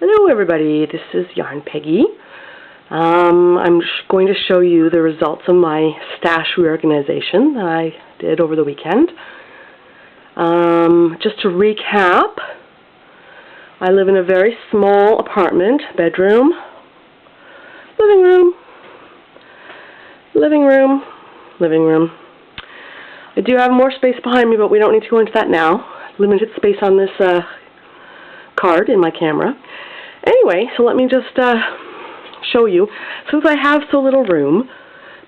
Hello everybody, this is Yarn Peggy. I'm going to show you the results of my stash reorganization that I did over the weekend. Just to recap, I live in a very small apartment, bedroom, living room, living room. I do have more space behind me, but we don't need to go into that now. Limited space on this card in my camera. Anyway, so let me just show you. Since I have so little room,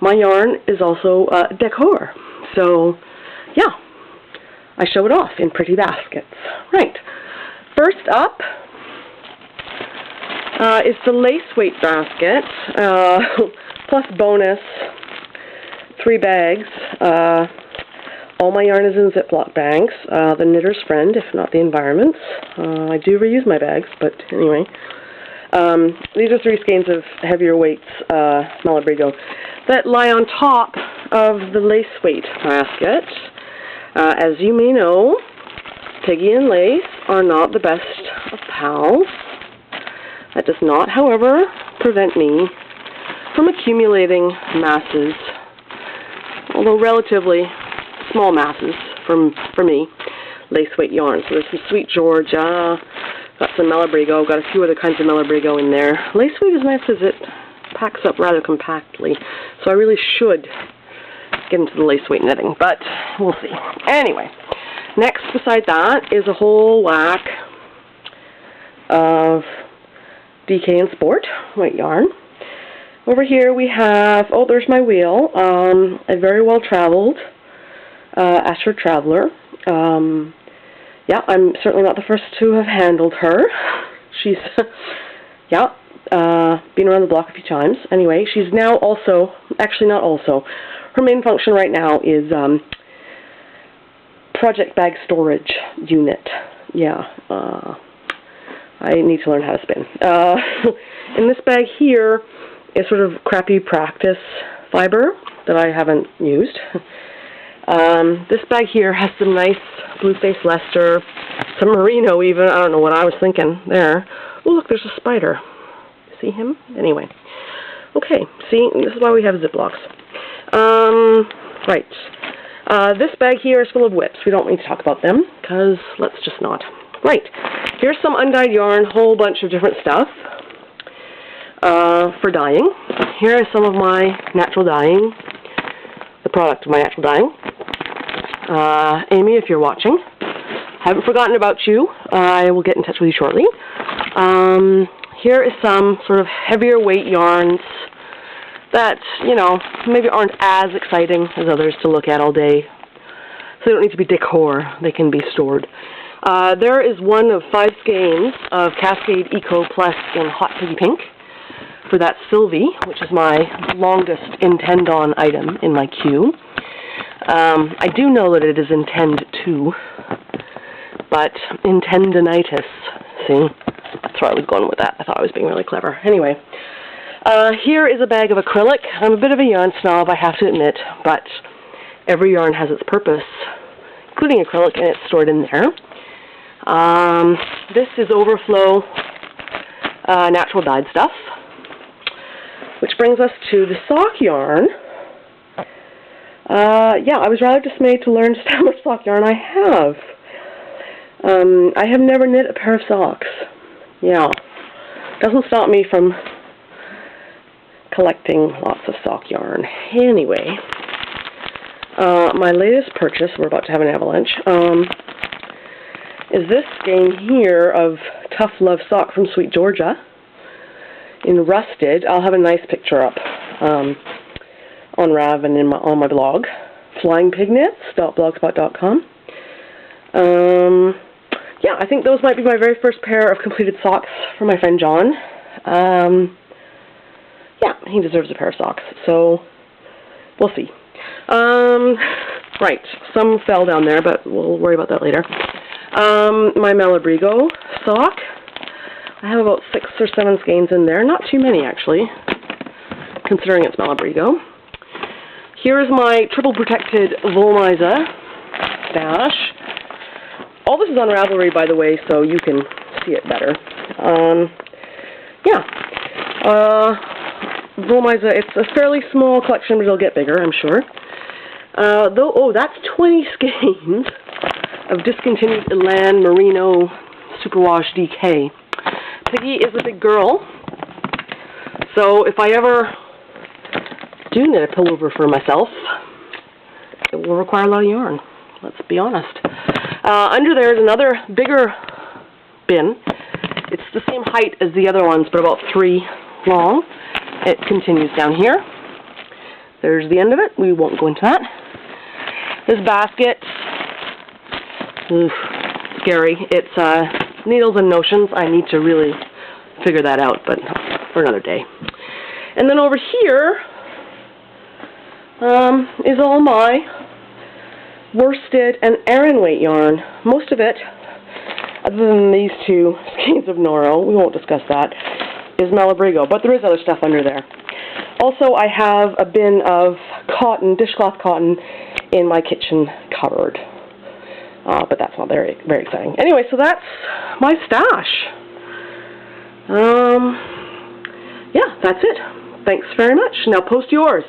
my yarn is also decor. So, yeah, I show it off in pretty baskets. Right. First up is the lace weight basket, plus bonus 3 bags. All my yarn is in Ziploc bags, the knitter's friend, if not the environment's. I do reuse my bags, but anyway. These are 3 skeins of heavier weights, Malabrigo, that lie on top of the lace weight basket. As you may know, Peggy and lace are not the best of pals. That does not, however, prevent me from accumulating masses, although relatively small masses for me, lace weight yarn. So there's some Sweet Georgia, got some Malabrigo, got a few other kinds of Malabrigo in there. Lace weight is nice because it packs up rather compactly, so I really should get into the lace weight knitting, but we'll see. Anyway, next beside that is a whole whack of DK and Sport white yarn. Over here we have, oh, there's my wheel, a very well traveled Ashford Traveler. Yeah, I'm certainly not the first to have handled her. She's, yeah, been around the block a few times. Anyway, she's now also, actually not also, her main function right now is project bag storage unit. Yeah, I need to learn how to spin. In this bag here is sort of crappy practice fiber that I haven't used. This bag here has some nice blue-faced Leicester, some merino even. I don't know what I was thinking there. Oh, look, there's a spider. See him? Anyway. Okay, see, this is why we have Ziplocs. Right. This bag here is full of whips. We don't need to talk about them, because let's just not. Right. Here's some undyed yarn, whole bunch of different stuff for dyeing. Here is some of my natural dyeing, the product of my natural dyeing. Amy, if you're watching, haven't forgotten about you. I will get in touch with you shortly. Here is some sort of heavier weight yarns that, you know, maybe aren't as exciting as others to look at all day. So they don't need to be decor. They can be stored. There is one of 5 skeins of Cascade Eco Plus in Hot Piggy Pink for that Sylvie, which is my longest intend-on item in my queue. I do know that it is intend to, but intendinitis, see? That's where I was going with that. I thought I was being really clever. Anyway, here is a bag of acrylic. I'm a bit of a yarn snob, I have to admit, but every yarn has its purpose, including acrylic, and it's stored in there. This is overflow natural dyed stuff, which brings us to the sock yarn. Yeah, I was rather dismayed to learn just how much sock yarn I have. I have never knit a pair of socks. Yeah. Doesn't stop me from collecting lots of sock yarn. Anyway, my latest purchase, we're about to have an avalanche, is this skein here of Tough Love sock from Sweet Georgia in rusted. I'll have a nice picture up on Rav and on my blog, flyingpignets.blogspot.com. Yeah, I think those might be my very first pair of completed socks for my friend John. Yeah, he deserves a pair of socks, so we'll see. Right, some fell down there, but we'll worry about that later. My Malabrigo sock. I have about 6 or 7 skeins in there. Not too many, actually, considering it's Malabrigo. Here is my triple protected Volmiza stash. All this is on Ravelry, by the way, so you can see it better. yeah. It's a fairly small collection, but it'll get bigger, I'm sure. That's 20 skeins of discontinued Elan Merino Superwash DK. Piggy is a big girl, so if I ever do knit a pullover for myself, it will require a lot of yarn, let's be honest. Under there is another bigger bin. It's the same height as the other ones, but about 3 long. It continues down here. There's the end of it. We won't go into that. This basket, oof, scary. It's needles and notions. I need to really figure that out, but for another day. And then over here is all my worsted and Aran weight yarn. Most of it, other than these 2 skeins of Noro, we won't discuss that, is Malabrigo, but there is other stuff under there. Also, I have a bin of cotton, dishcloth cotton, in my kitchen cupboard. But that's not very, very exciting. Anyway, so that's my stash. Yeah, that's it. Thanks very much. Now post yours.